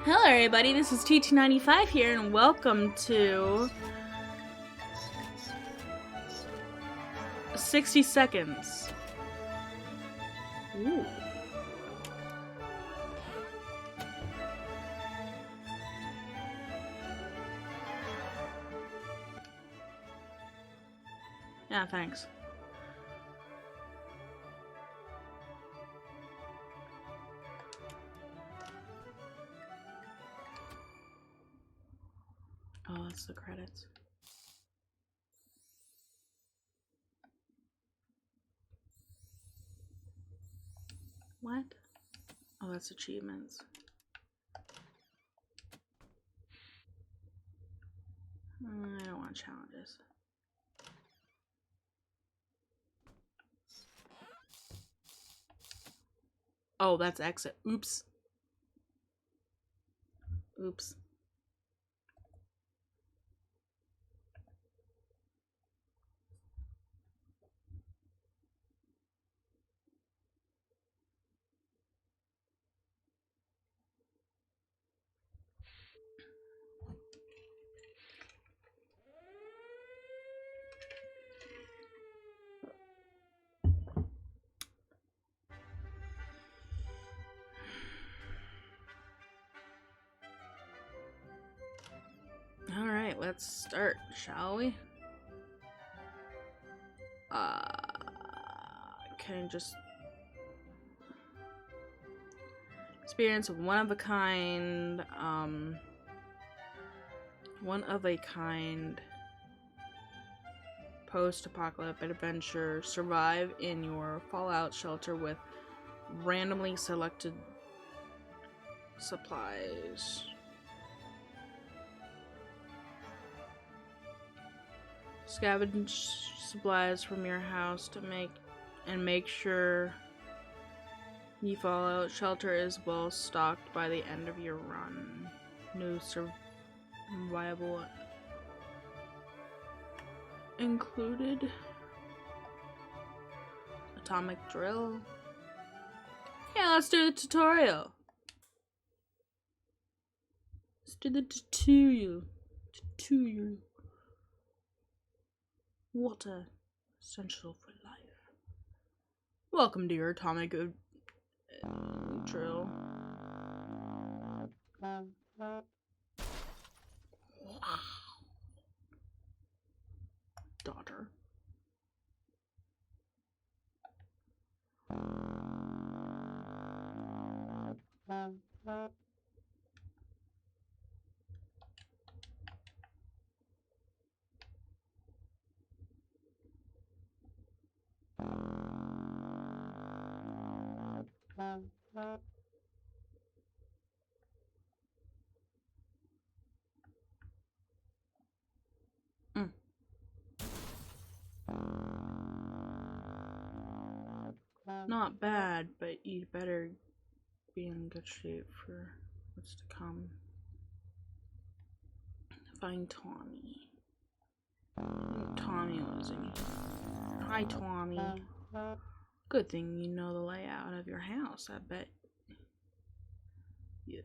Hello everybody, this is TT95 here and welcome to 60 Seconds. Ooh. Yeah, thanks. Oh, that's the credits. What? Oh, that's achievements. I don't want challenges. Oh, that's exit. Oops. Oops. Alright, let's start, shall we? Can just experience one of a kind post-apocalyptic adventure. Survive in your fallout shelter with randomly selected supplies. Scavenge supplies from your house to make sure the fallout shelter is well stocked by the end of your run. New survival included atomic drill. Yeah, let's do the tutorial. Let's do the tutorial. Water, essential for life. Welcome to your atomic drill. Wow. Daughter. Not bad, but you'd better be in good shape for what's to come. Find Tommy. Tommy was in here. Hi, Tommy. Good thing you know the layout of your house, I bet. Yeah.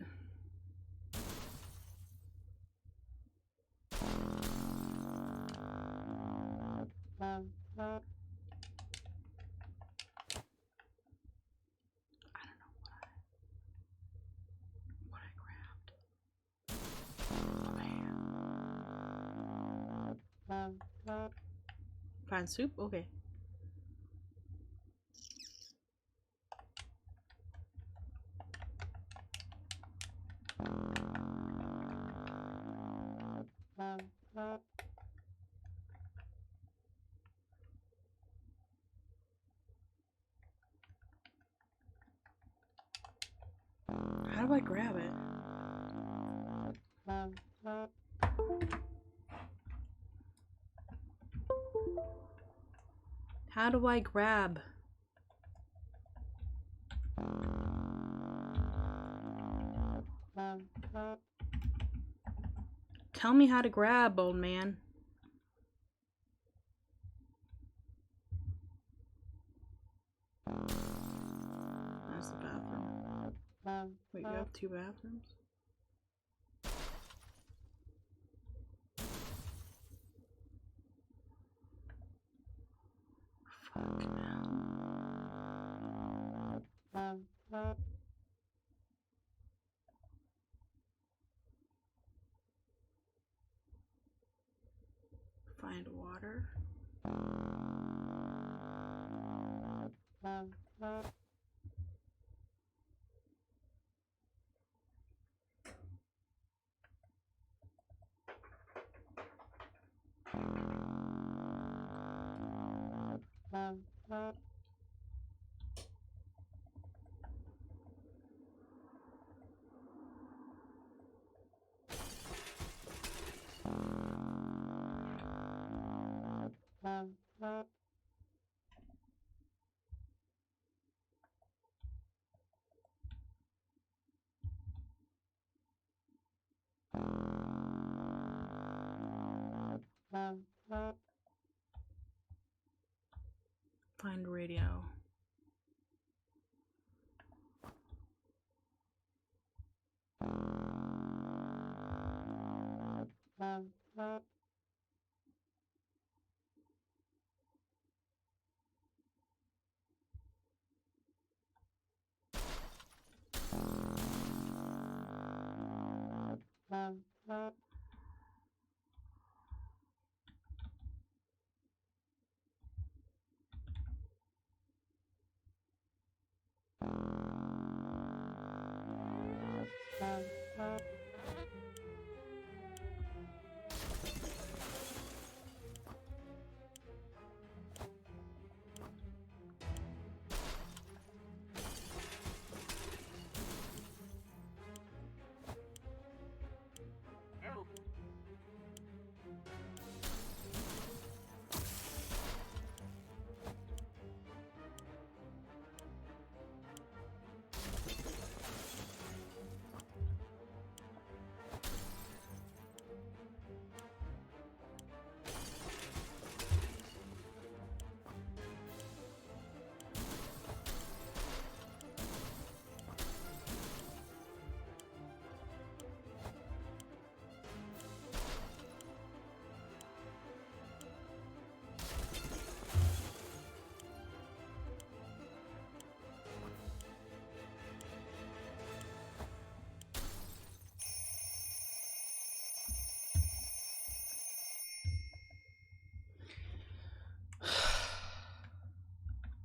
Find soup? Okay. How do I grab it? How do I grab? Tell me how to grab, old man. That's the bathroom. Wait, you have two bathrooms? Fucking hell. Find water. Find radio.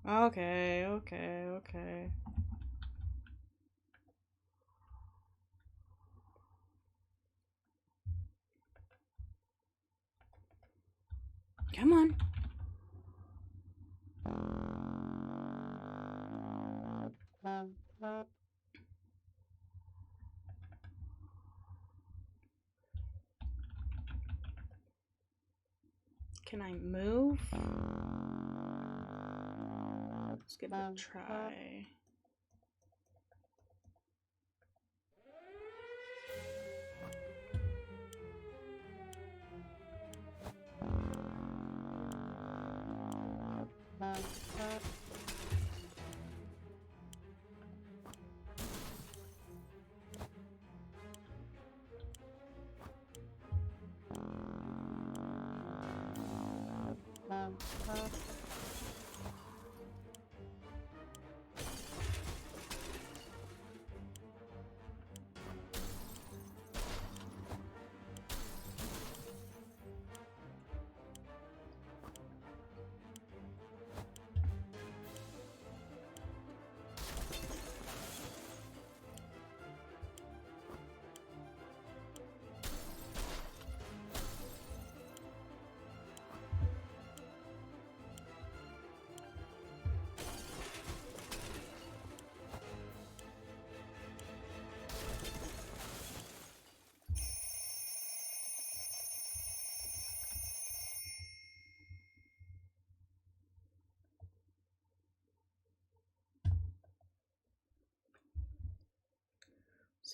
Okay. Come on. Can I move? Let's give it a try.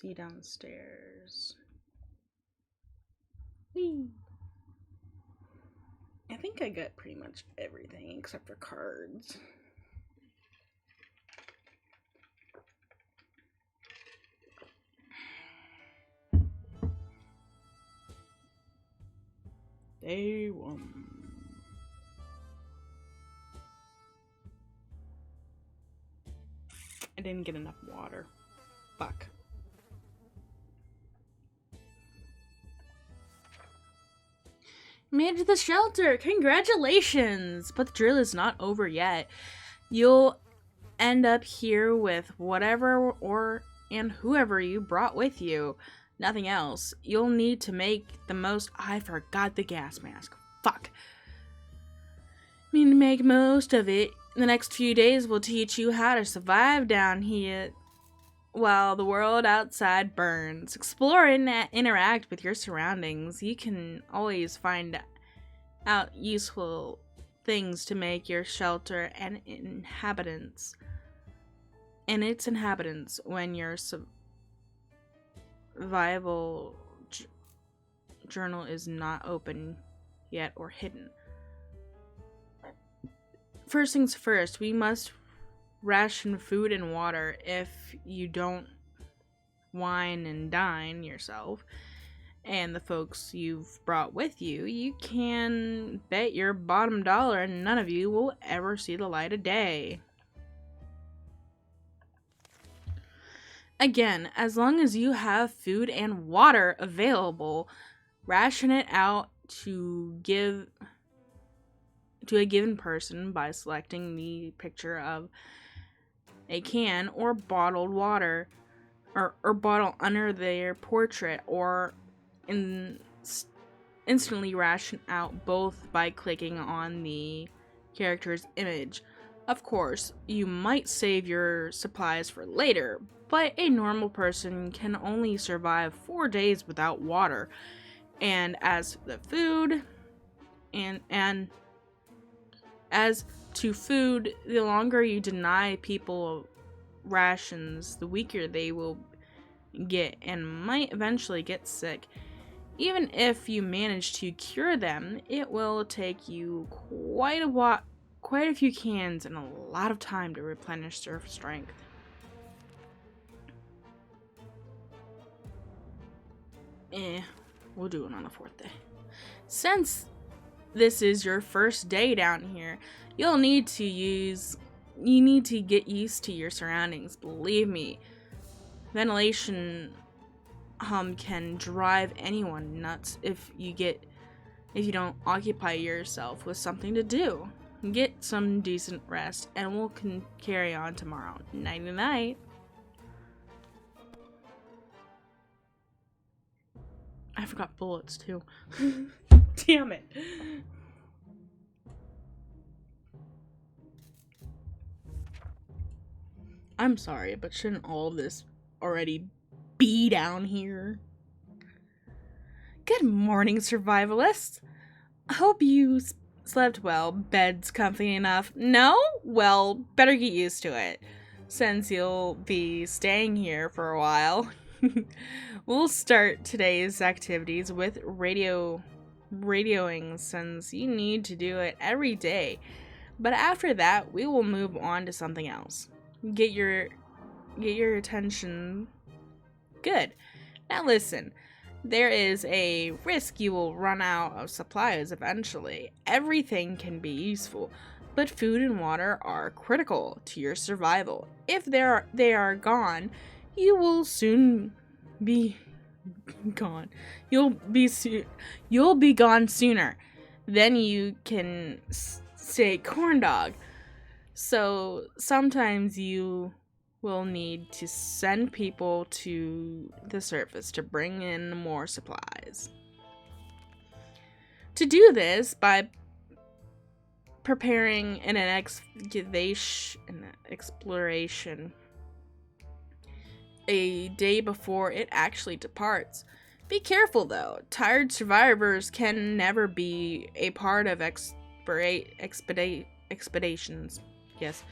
See you downstairs. Whee! I think I got pretty much everything except for cards. Day 1. didn't get enough water. Fuck. Made it to the shelter! Congratulations! But the drill is not over yet. You'll end up here with whatever and whoever you brought with you. Nothing else. You'll need to make the most. I forgot the gas mask. Fuck. I mean, to make most of it. The next few days will teach you how to survive down here while the world outside burns. Explore and interact with your surroundings. You can always find out useful things to make your shelter and its inhabitants when your survival journal is not open yet or hidden. First things first, we must ration food and water. If you don't wine and dine yourself and the folks you've brought with you, you can bet your bottom dollar none of you will ever see the light of day. Again, as long as you have food and water available, ration it out to a given person by selecting the picture of a can or bottled water or bottle under their portrait, or instantly ration out both by clicking on the character's image. Of course, you might save your supplies for later, but a normal person can only survive 4 days without water. And as the food and as to food, the longer you deny people rations, the weaker they will get and might eventually get sick. Even if you manage to cure them, it will take you quite a few cans and a lot of time to replenish their strength. We'll do it on the 4th day. Since this is your first day down here, you need to get used to your surroundings. Believe me, ventilation hum can drive anyone nuts if you don't occupy yourself with something to do. Get some decent rest, and we'll carry on tomorrow. Nighty night. I forgot bullets too. Damn it. I'm sorry, but shouldn't all of this already be down here? Good morning, survivalists. Hope you slept well. Bed's comfy enough? No? Well, better get used to it, since you'll be staying here for a while. We'll start today's activities with radioing, since you need to do it every day. But after that, we will move on to something else. Get your attention. Good. Now listen. There is a risk you will run out of supplies eventually. Everything can be useful, but food and water are critical to your survival. If they are gone, you will soon be gone. You'll be gone sooner than you can say corn dog. So sometimes you will need to send people to the surface to bring in more supplies. To do this, by preparing an exploration a day before it actually departs. Be careful though. Tired survivors can never be a part of expeditions. Yes.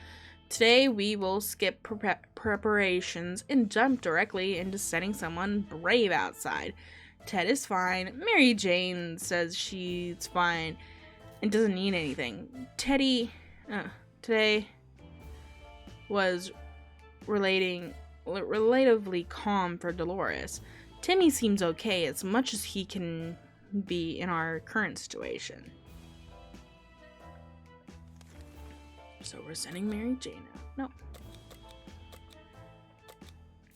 Today we will skip preparations and jump directly into setting someone brave outside. Ted is fine. Mary Jane says she's fine and doesn't need anything. Today was relatively calm for Dolores. Timmy seems okay, as much as he can be in our current situation. So we're sending Mary Jane out. No.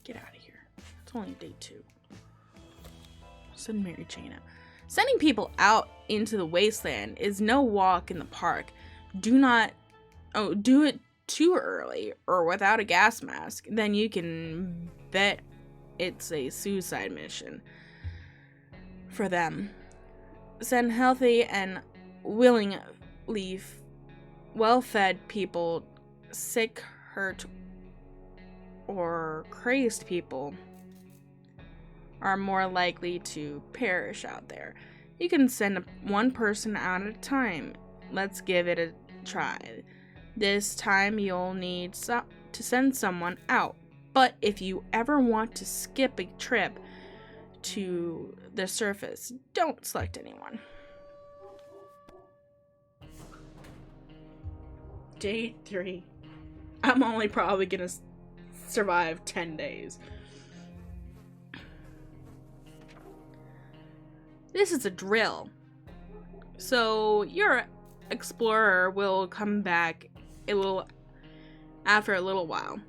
Get out of here. It's only day 2. Send Mary Jane out. Sending people out into the wasteland is no walk in the park. Do it too early or without a gas mask, then you can bet it's a suicide mission for them. Send healthy and willingly well-fed people. Sick, hurt, or crazed people are more likely to perish out there. You can send one person out at a time. Let's give it a try. This time you'll need to send someone out. But if you ever want to skip a trip to the surface, don't select anyone. Day 3. I'm only probably gonna survive 10 days. This is a drill. So your explorer will come back after a little while.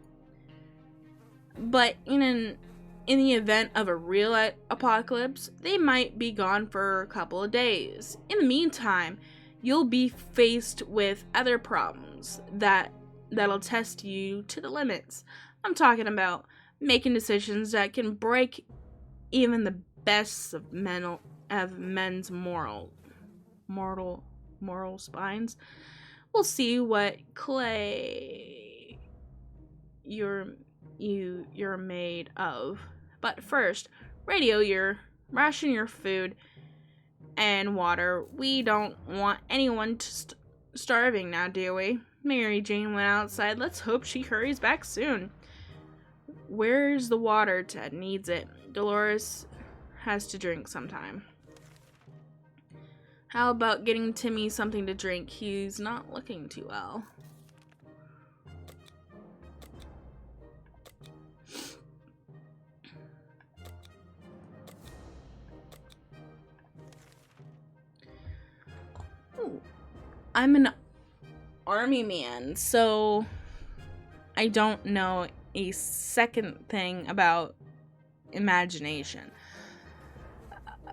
But in the event of a real apocalypse, they might be gone for a couple of days. In the meantime, you'll be faced with other problems that'll test you to the limits. I'm talking about making decisions that can break even the best of men's moral spines. We'll see what clay you're made of. But first, ration your food and water. We don't want anyone starving now, do we? Mary Jane went outside. Let's hope she hurries back soon. Where's the water? Ted needs it. Dolores has to drink sometime. How about getting Timmy something to drink? He's not looking too well. Ooh. I'm an army man, so I don't know a second thing about imagination.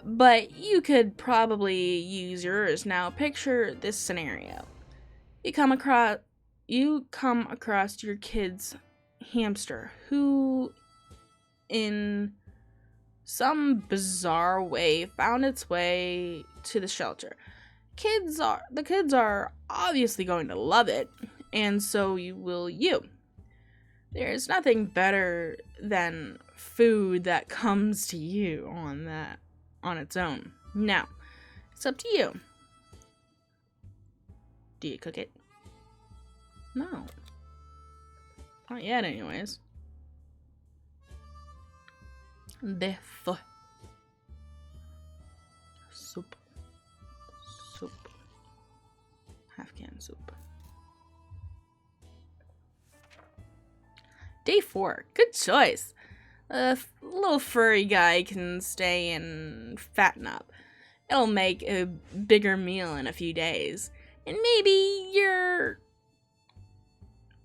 But you could probably use yours. Now picture this scenario. You come across your kid's hamster who in some bizarre way found its way to the shelter. The kids are obviously going to love it, and so will you. There's nothing better than food that comes to you on its own. Now, it's up to you. Do you cook it? No. Not yet, anyways. Beef. Soup. Half-can soup. Day 4. Good choice. A little furry guy can stay and fatten up. It'll make a bigger meal in a few days. And maybe your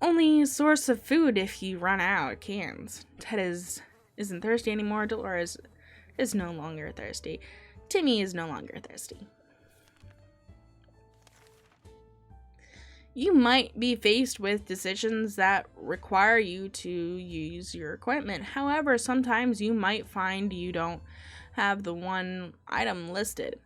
only source of food if you run out of cans. Ted isn't thirsty anymore. Dolores is no longer thirsty. Timmy is no longer thirsty. You might be faced with decisions that require you to use your equipment. However, sometimes you might find you don't have the one item listed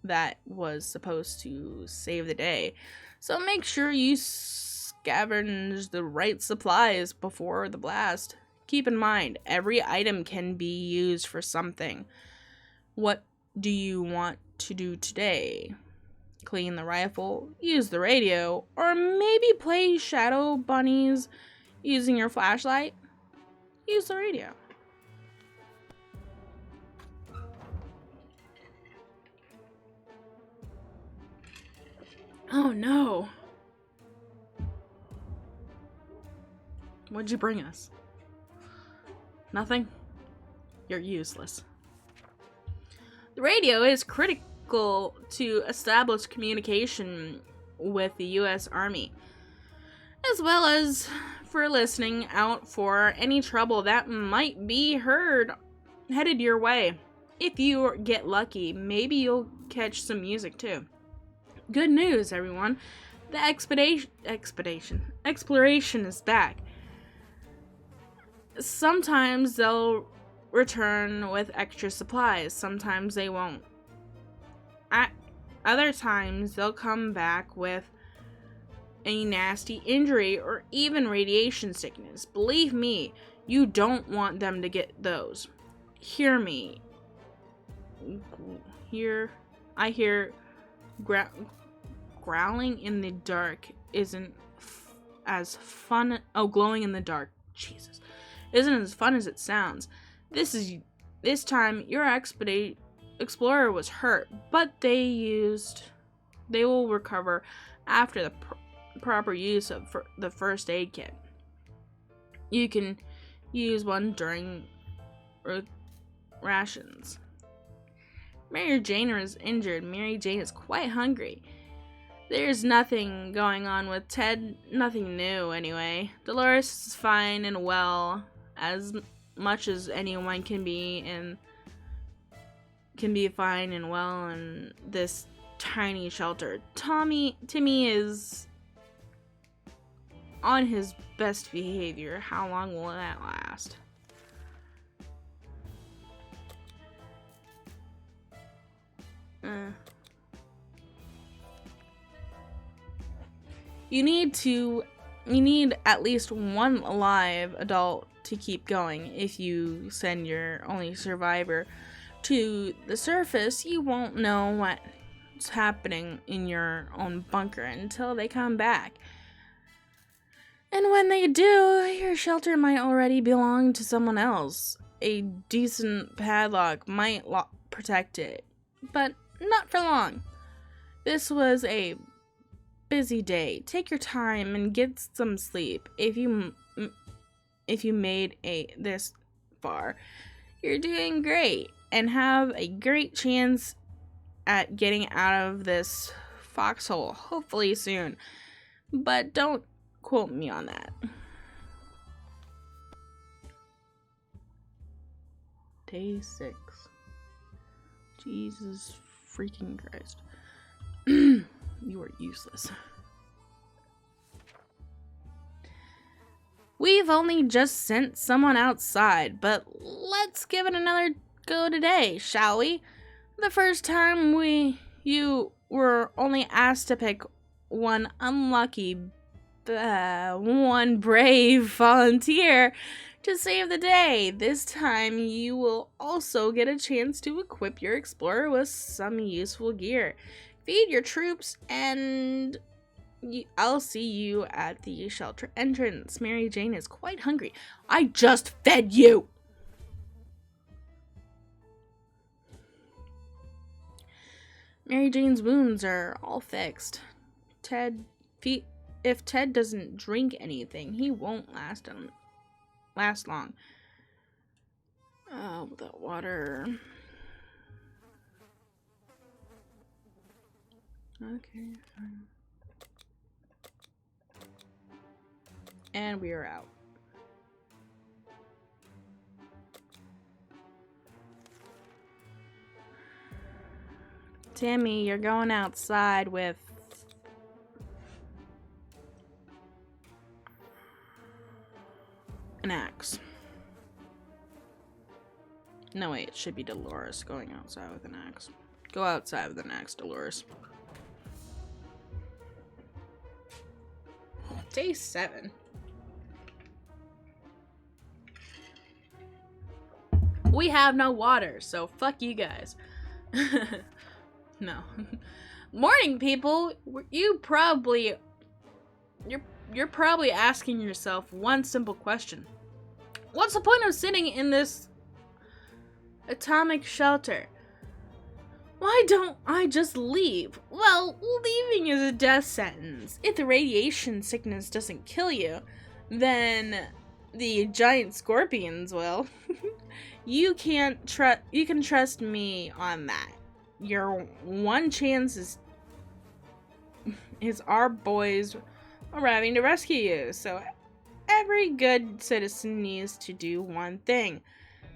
that was supposed to save the day. So make sure you scavenge the right supplies before the blast. Keep in mind, every item can be used for something. What do you want to do today? Clean the rifle, use the radio, or maybe play shadow bunnies using your flashlight? Use the radio. Oh no. What'd you bring us? Nothing? You're useless. The radio is critical to establish communication with the U.S. Army. as well as for listening out for any trouble that might be headed your way. If you get lucky, maybe you'll catch some music too. Good news, everyone. The exploration is back. Sometimes they'll return with extra supplies, sometimes they won't. At other times, they'll come back with a nasty injury or even radiation sickness. Believe me, you don't want them to get those. Hear me. I hear growling in the dark isn't as fun. Oh, glowing in the dark. Jesus. Isn't as fun as it sounds. This time your explorer was hurt, but they will recover after the proper use of the first aid kit. You can use one during rations. Mary Jane is injured. Mary Jane is quite hungry. There's nothing going on with Ted, nothing new anyway. Dolores is fine and well, as much as anyone can be fine and well in this tiny shelter. Timmy is on his best behavior. How long will that last? You need at least one alive adult to keep going. If you send your only survivor to the surface, you won't know what's happening in your own bunker until they come back. And when they do, your shelter might already belong to someone else. A decent padlock might protect it, but not for long. This was a busy day. Take your time and get some sleep. If you made this far, you're doing great and have a great chance at getting out of this foxhole, hopefully soon. But don't quote me on that. Day 6. Jesus freaking Christ. You are useless. We've only just sent someone outside, but let's give it another go today, shall we? The first time you were only asked to pick one one brave volunteer to save the day. This time you will also get a chance to equip your explorer with some useful gear. Feed your troops, and I'll see you at the shelter entrance. Mary Jane is quite hungry. I just fed you! Mary Jane's wounds are all fixed. If Ted doesn't drink anything, he won't last long. Oh, the water. Okay, fine. And we are out. Timmy, you're going outside with an axe. No, wait, it should be Dolores going outside with an axe. Go outside with an axe, Dolores. Day 7. We have no water, so fuck you guys. No. Morning, people. You're probably asking yourself one simple question. What's the point of sitting in this atomic shelter? Why don't I just leave? Well, leaving is a death sentence. If the radiation sickness doesn't kill you, then the giant scorpions will. You can trust me on that. Your one chance is our boys arriving to rescue you. So every good citizen needs to do one thing.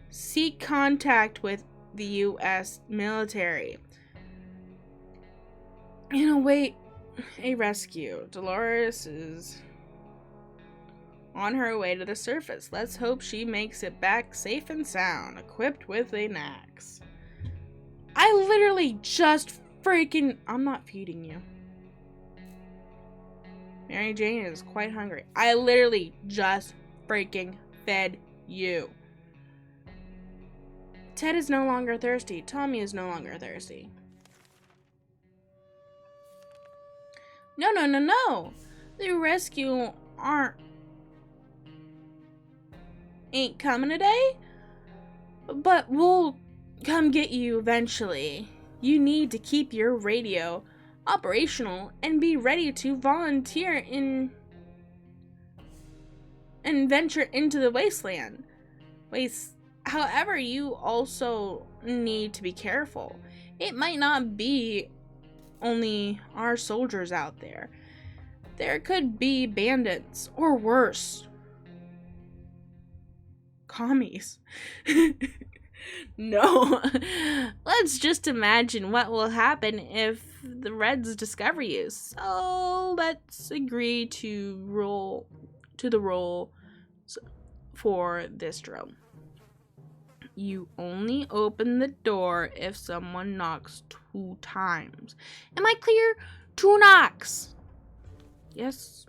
Seek contact with the U.S. military and await a rescue. Dolores is on her way to the surface. Let's hope she makes it back safe and sound, equipped with an axe. I literally just freaking... I'm not feeding you. Mary Jane is quite hungry. I literally just freaking fed you. Ted is no longer thirsty. Tommy is no longer thirsty. No, no, no, no. The rescue ain't coming today, but we'll come get you eventually. You need to keep your radio operational and be ready to volunteer and venture into the wasteland. However, you also need to be careful. It might not be only our soldiers out there. There could be bandits or worse, commies. No. Let's just imagine what will happen if the Reds discover you. So let's agree to the role for this drill. You only open the door if someone knocks 2 times. Am I clear? 2 knocks. Yes.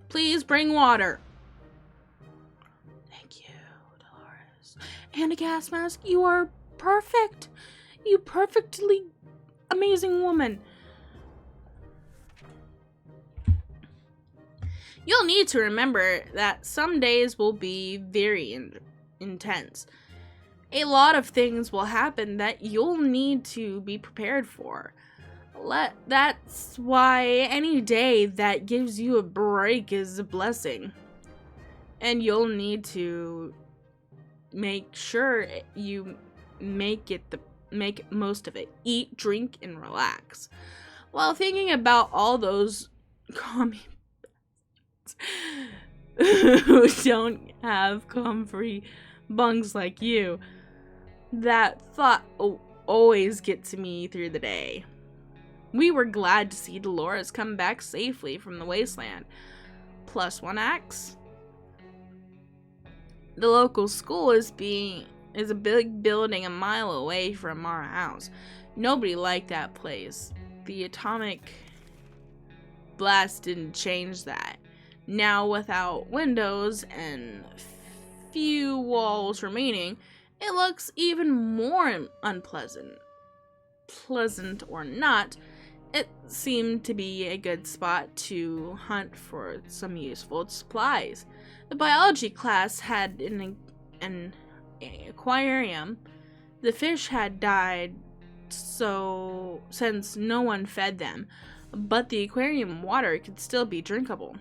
Please bring water. Thank you, Dolores. And a gas mask. You are perfect. You perfectly amazing woman. You'll need to remember that some days will be very intense. A lot of things will happen that you'll need to be prepared for. That's why any day that gives you a break is a blessing. And you'll need to make sure you make most of it. Eat, drink, and relax. While thinking about all those commie who don't have comfy bungs like you, that thought always gets me through the day. We were glad to see Dolores come back safely from the wasteland. Plus 1 axe. The local school is a big building a mile away from our house. Nobody liked that place. The atomic blast didn't change that. Now, without windows and few walls remaining, it looks even more unpleasant. Pleasant or not, it seemed to be a good spot to hunt for some useful supplies. The biology class had an aquarium. The fish had died since no one fed them, but the aquarium water could still be drinkable.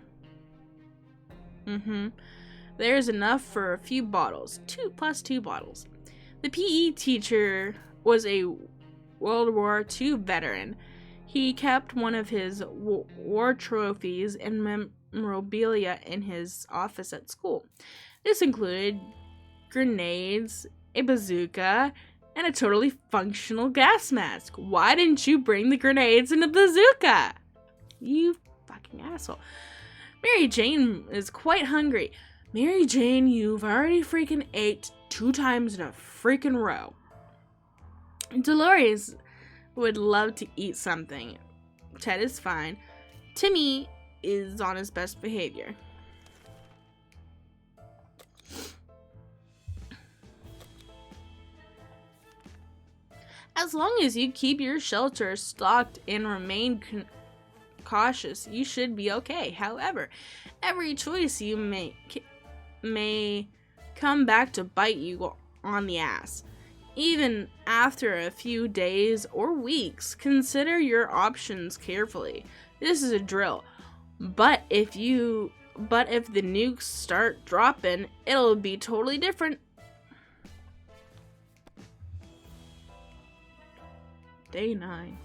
There's enough for a few bottles. 2 bottles. The PE teacher was a World War II veteran. He kept one of his war trophies and memorabilia in his office at school. This included grenades, a bazooka, and a totally functional gas mask. Why didn't you bring the grenades and the bazooka? You fucking asshole. Mary Jane is quite hungry. Mary Jane, you've already freaking ate 2 times in a freaking row. Dolores would love to eat something. Ted is fine. Timmy is on his best behavior. As long as you keep your shelter stocked and remain cautious, you should be okay. However, every choice you make may come back to bite you on the ass. Even after a few days or weeks, consider your options carefully. This is a drill. But if the nukes start dropping, it'll be totally different. Day 9.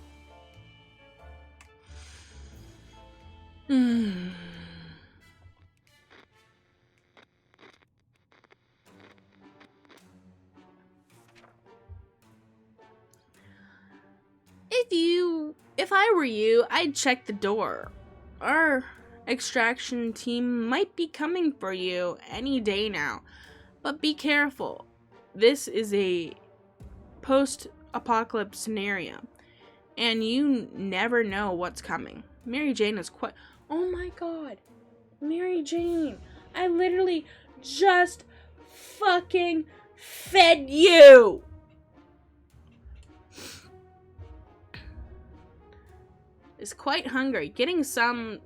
If I were you, I'd check the door. Our extraction team might be coming for you any day now, but be careful. This is a post-apocalypse scenario, and you never know what's coming. Mary Jane is quite... Oh my god. Mary Jane, I literally just fucking fed you! Is quite hungry. Getting something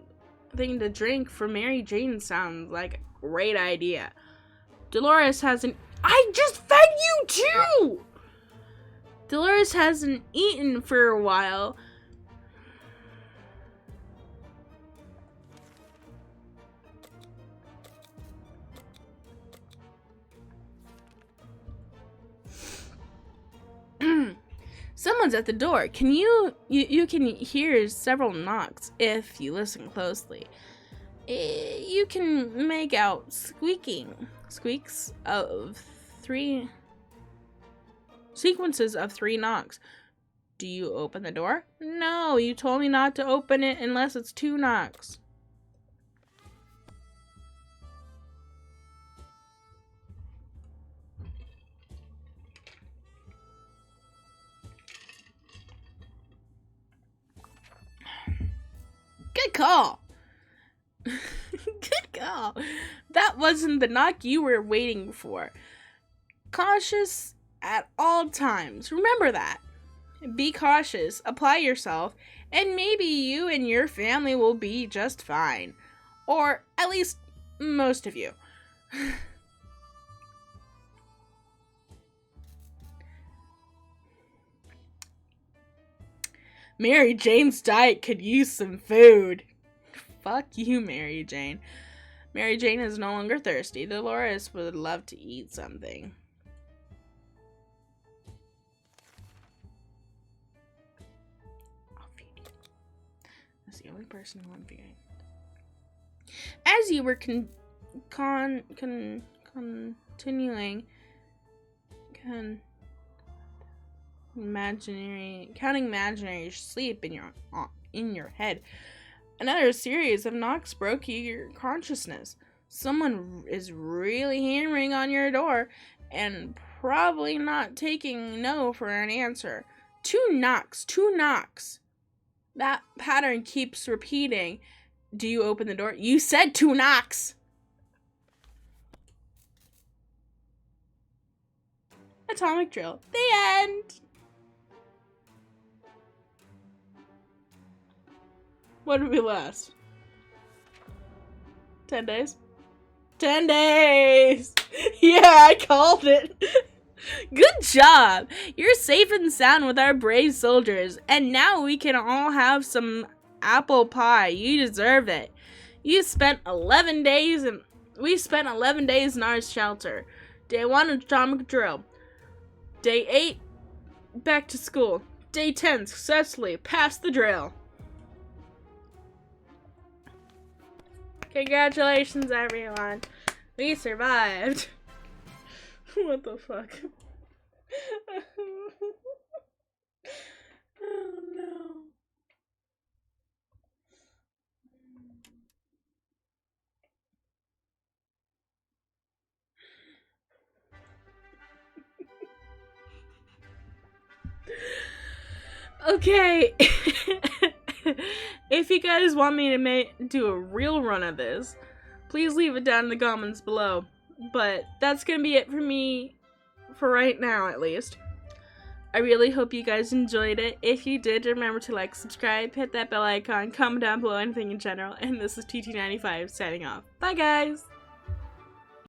to drink for Mary Jane sounds like a great idea. Dolores hasn't... I just fed you too! Dolores hasn't eaten for a while. Someone's at the door. Can you can hear several knocks if you listen closely. You can make out squeaks of 3 sequences of 3 knocks. Do you open the door? No, you told me not to open it unless it's 2 knocks. Good call. Good call. That wasn't the knock you were waiting for. Cautious at all times. Remember that. Be cautious, apply yourself, and maybe you and your family will be just fine. Or at least most of you. Mary Jane's diet could use some food. Fuck you, Mary Jane. Mary Jane is no longer thirsty. Dolores would love to eat something. I'll feed you. That's the only person who I'm feeding. As you were counting imaginary sleep in your head, another series of knocks broke your consciousness. Someone is really hammering on your door and probably not taking no for an answer. 2 knocks. That pattern keeps repeating. Do you open the door? You said 2 knocks. Atomic drill. The end. What did we last? 10 days? 10 days! Yeah, I called it! Good job! You're safe and sound with our brave soldiers, and now we can all have some apple pie. You deserve it. We spent 11 days in our shelter. Day 1, atomic drill. Day 8, back to school. Day 10, successfully passed the drill. Congratulations, everyone. We survived. What the fuck? Oh no. Okay. If you guys want me to do a real run of this, please leave it down in the comments below. But that's gonna be it for me, for right now at least. I really hope you guys enjoyed it. If you did, remember to like, subscribe, hit that bell icon, comment down below anything in general, and this is TT95 signing off. Bye guys!